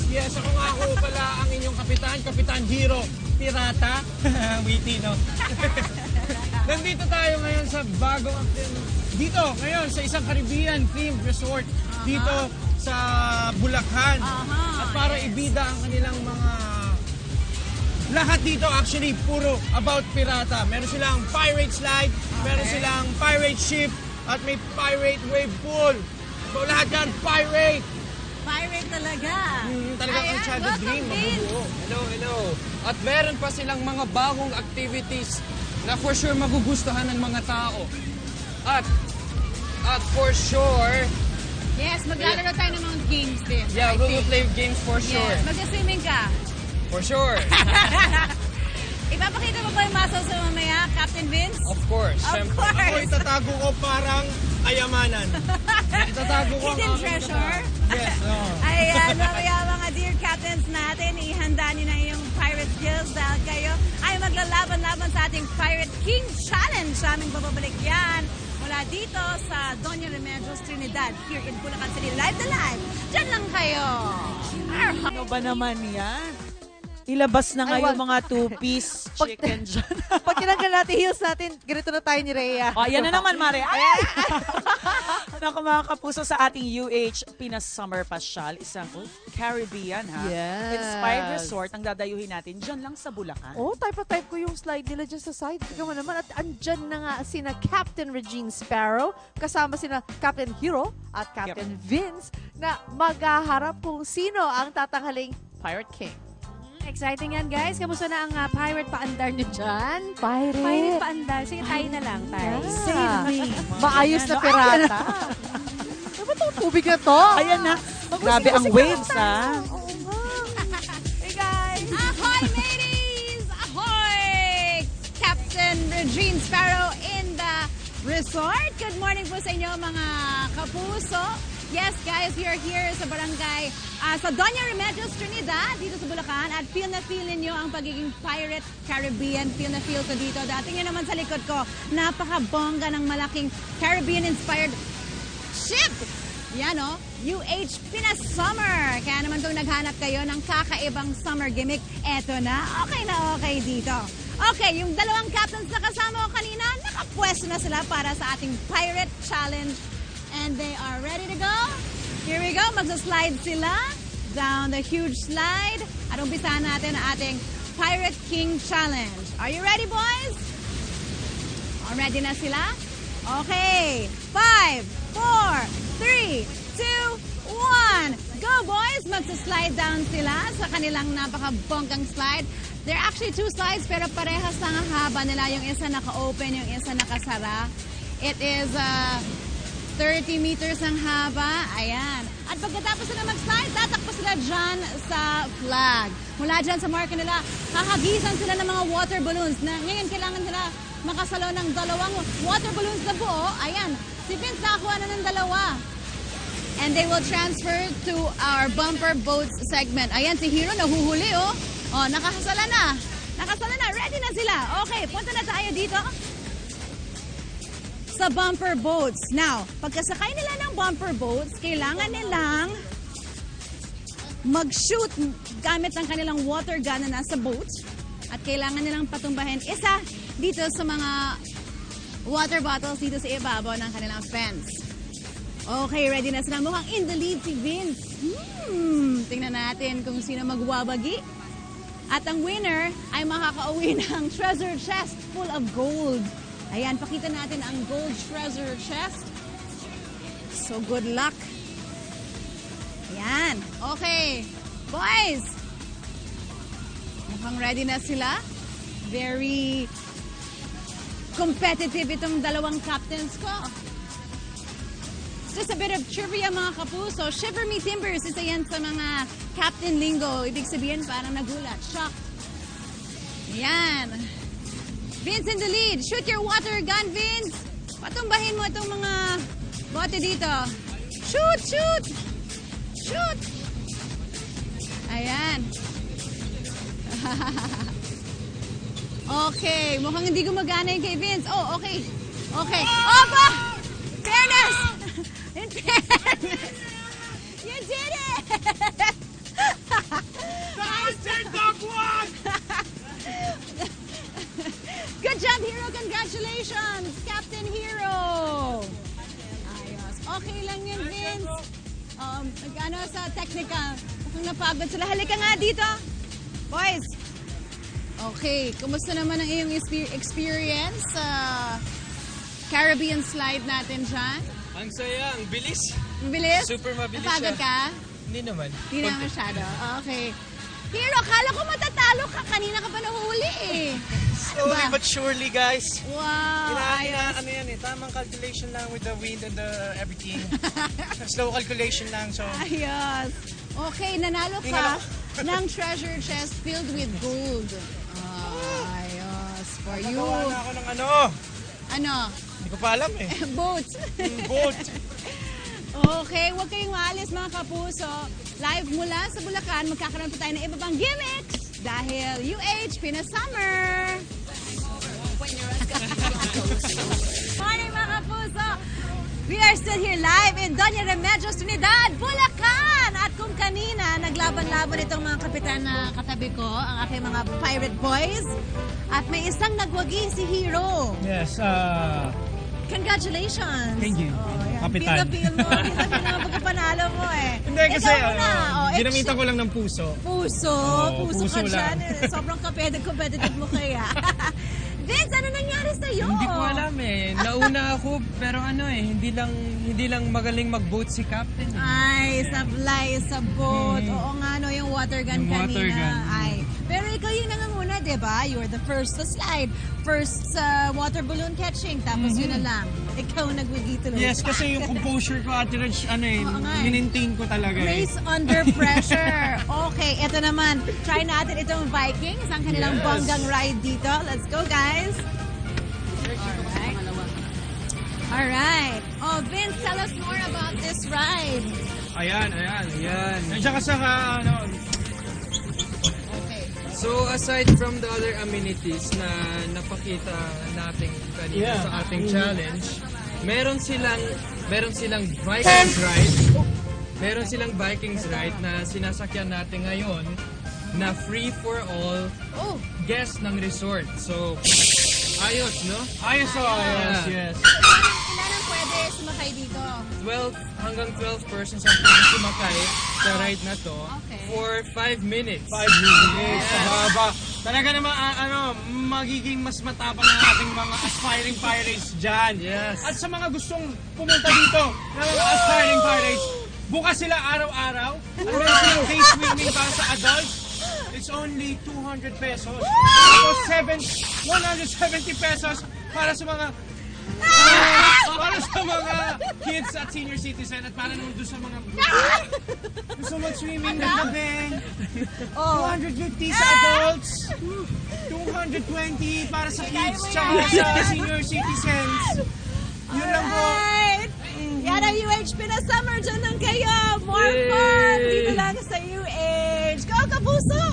Yes, ako nga ako pala ang inyong kapitan, Kapitan Hero Pirata. Witty, no? Nandito tayo ngayon sa bagong dito ngayon sa isang Caribbean themed resort dito sa Bulacan. At para ibida ang kanilang mga lahat dito actually puro about pirata. Meron silang pirate slide, meron silang pirate ship, at may pirate wave pool. So lahat yan pirate. Pirate talaga. Talagang ang childhood dream mabubuo. Hello. At meron pa silang mga bagong activities na for sure magugustuhan ng mga tao. At for sure, Yes, maglalaro tayo ng mga games din. yeah, we will play games for sure. Yes, mag-swimming ka. For sure. Ipapakita mo ba yung muscles mo mamaya, Captain Vince? Of course. Of Syempre. Ako course. itatago ko parang ayamanan. Itatago ko ang Hidden aking treasure. katawan. Yes, Ayan, mamaya mga dear captains natin, ihanda niyo na yung pirate skills dahil kayo ay maglalaban-laban sa ating Pirate King Challenge. Sa aming bababalik yan mula dito sa Doña Remedios Trinidad here in Bulacan City. Live na live. Diyan lang kayo. Ano ba naman yan? Ilabas na nga yung mga two-piece chicken dyan. Pag tinanggal natin heels natin, ganito na tayo ni Rhea. O, yan na naman, Mare. Ay! Naku, mga kapuso, sa ating UH Pinas Summer Pasyal, isang Caribbean, ha? Yes. Inspired resort ang dadayuhin natin dyan lang sa Bulacan. Oh, type ko yung slide nila dyan sa side. Tignan mo naman. At andyan na nga sina Captain Regine Sparrow, kasama sina Captain Hero at Captain Vince na maghaharap kung sino ang tatanghaling Pirate King. Exciting yan, guys. Kamusta na ang pirate paandar nyo dyan? Pirate paandar. Sige, tayo na lang, tayo. Save me. Maayos na pirata. Ano ba itong tubig na to? Ayan na. Grabe ang waves, ha? Hey guys! Ahoy, mateys! Ahoy! Captain Regine Sparrow in the resort. Good morning po sa inyo, mga kapuso. Yes, guys, we are here sa barangay, sa Doña Remedios Trinidad, dito sa Bulacan. At feel na feel ninyo ang pagiging Pirate Caribbean. Feel na feel ko dito. Dati nyo naman sa likod ko, napakabongga ng malaking Caribbean-inspired ship. Yan, o. UH Pinas Summer. Kaya naman kung naghanap kayo ng kakaibang summer gimmick, eto na okay dito. Okay, yung dalawang captains na kasama ko kanina, nakapwesto na sila para sa ating Pirate Challenge. And they are ready to go. Here we go. Magsa-slide sila down the huge slide. At umpisahan natin ang ating Pirate King Challenge. Are you ready, boys? Ready na sila? Okay. 5, 4, 3, 2, 1. Go, boys! Magsa-slide down sila sa kanilang napakabonggang slide. There are actually two slides pero parehas lang ang haba nila. Yung isa naka-open, yung isa nakasara. It is 30 meters ang haba. Ayan. At pagkatapos sila mag-slide, tatakpo sila dyan sa flag. Mula dyan sa marker nila, hahagisan sila ng mga water balloons. Na ngayon, kailangan nila makasalo ng dalawang water balloons na buo. Ayan. Si Vince nakakuha na ng dalawa. And they will transfer to our bumper boats segment. Ayan, si Hero nahuhuli, oh. Oh, nakasala na. Nakasala na. Ready na sila. Okay, punta na tayo dito sa bumper boats. Now, pagkasakay nila ng bumper boats, kailangan nilang mag-shoot gamit ang kanilang water gun na nasa boat. At kailangan nilang patumbahin isa dito sa mga water bottles dito sa ibabaw ng kanilang fence. Okay, ready na sila. Mukhang in the lead si Vince. Tingnan natin kung sino magwabagi. At ang winner ay makakauwi ng treasure chest full of gold. Ayan, pakita natin ang gold treasure chest. So, good luck. Ayan. Okay. Boys! Mukhang ready na sila. Very competitive itong dalawang captains ko. Just a bit of trivia, mga kapuso. Shiver Me Timbers, isa yan sa mga captain lingo. Ibig sabihin, parang nagulat. Shocked. Ayan. Vince in the lead. Shoot your water gun, Vince. Patumbahin mo itong mga bote dito. Shoot! Shoot! Shoot! Ayan. Okay. Mukhang hindi gumagana yung kay Vince. Oh, okay. Okay. Opa! Fairness! In fairness! You did it! Okay lang yun, Vince. Nag-ano sa technical. Mukhang napagod sila. Halika nga dito. Boys. Okay, kumusta naman ang iyong experience sa Caribbean slide natin dyan? Ang saya, ang bilis. Mabilis? Super mabilis Napagod siya. ka? Hindi naman. Hindi na masyado. Okay. Hero, kala ko matatalo ka. Kanina ka pa nahuli eh. Slowly Ba? but surely, guys. Wow, ayos. Ano yan eh, tamang calculation lang with the wind and the everything. Slow calculation lang, so... Ayos. Okay, nanalo ka ng treasure chest filled with gold. Ayos. For you. Nagawa na ako ng ano. Ano? Hindi ko pa alam eh. Boats. Boat. Okay, huwag kayong maalis mga kapuso. Live mula sa Bulacan, magkakaroon pa tayo ng iba pang gimmicks dahil UH Pinas Summer. Morning mga kapuso! We are still here live in Doña Remedios, Trinidad, Bulacan! At kung kanina, naglaban-laban itong mga kapitan na katabi ko, ang aking mga pirate boys. At may isang nagwagi si Hero. Yes, Congratulations! Thank you, Ayan. Kapitan. Feel mo naman pagkapanalo mo eh. hindi kasi, Ikaw muna. ginamitan ko lang ng puso. Puso. Oo, Puso ka puso lang. dyan. Sobrang competitive mo kaya. Vince, ano nangyari sa'yo? Hindi ko alam eh. Nauna ako, pero ano eh, hindi lang magaling mag-boat si Captain. Ay, sablay sa boat. Oo nga, no, yung water gun Yung kanina. water gun. Ay. Pero ikaw yung nanganguna, di ba? You were the first to slide. First sa water balloon catching. Tapos yun na lang. Ikaw nagwigi tuloy. Yes, kasi yung composure ko at ano eh, Oo nga eh. minintain ko talaga eh. Race under pressure. Okay, eto naman. Try natin itong Vikings, ang kanilang Yes. banggang ride dito. Let's go, guys. Alright. Oh, Vince, tell us more about this ride. Ayan. Yan. Nandiyan ka sa Okay. So aside from the other amenities na napakita natin kanina Yeah. sa ating challenge, meron silang Vikings ride. Meron silang Vikings ride na sinasakyan natin ngayon na free for all Oh, guests ng resort. So ayos, no? ayos. Yeah. Yes. ilan ang pwede sumakay dito? 12 hanggang 12 persons ang pwede sumakay sa ride na to Okay. for 5 minutes. 5 minutes. Haba. Talaga naman, magiging mas matapang ang ating mga aspiring pirates dyan. Yes. At sa mga gustong pumunta dito na mga aspiring pirates, bukas sila araw-araw. At meron silang day swimming para sa adults. It's only 200 pesos. Tapos 170 pesos para sa mga kids at senior citizen at para naman doon sa mga gusto mag-swimming ng gabi. 250 sa adults. 220 para sa kids tsaka sa senior citizens. Yun lang po. Alright! Yan ang UH Pinas Summer. Dyan lang kayo. More Yay! fun! Dito lang sa UH. Go, Kapuso!